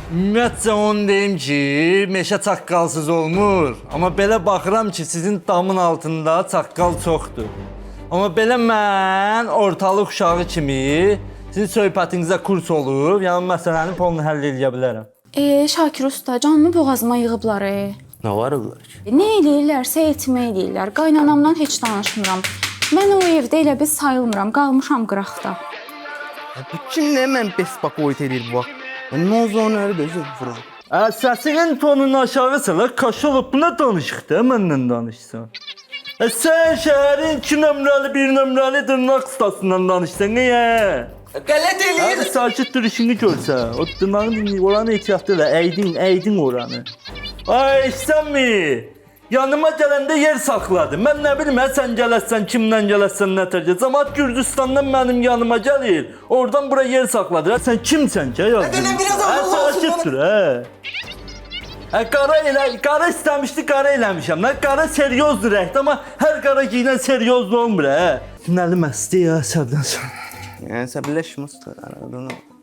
Ümumiyyətcə onu deyim ki, meşə çaqqalsız olmur. Amma belə baxıram ki, sizin damın altında çaqqal çoxdur. Amma belə mən ortalıq uşağı kimi sizin söhbətinizə kurs olub, yəni məsələni polunu həll edə bilərəm. Şakir usta, canımı boğazıma yığıblar. Nə var onlar ki? Nə eləyirlərsə etmək eləyirlər. Qaynanamdan heç danışmıram. Mən o evdə elə bir sayılmıram, qalmışam qıraqda. Bu kim nə mən bespakoyt edir bu vaxt? Nə zonları bezir vuram. Səsinin tonunu aşağı salaq, Kaşalov buna danışıq da, mənlə danışsan. Sən şəhərin 2 nömrəli, 1 nömrəli dırnaq ustasından danışsan, niyə? Qələt eləyir. Sakit dur işini görsə, o dırnağın oranı ehtiyatlı elə, əydin oranı. Ay, işsənmi? Yanıma gələndə yer saxladı. Mən nə bilim, sən gələsən, kimdən gələsən, nə tərcə. Cəmaat Gürcüstandan mənim yanıma gəlir. Oradan bura yer saxladı. Sən kimsən ki? Dönəm biraz ağıllı olsun. Sakit dur, qara istəmişdi, qara eləmişəm. Qara seriozdur rəhdə, amma hər qara giyinən seriozlu olmur, Sinəli məsti ya, səbdən sonra. Yəni səbirləşmə usta.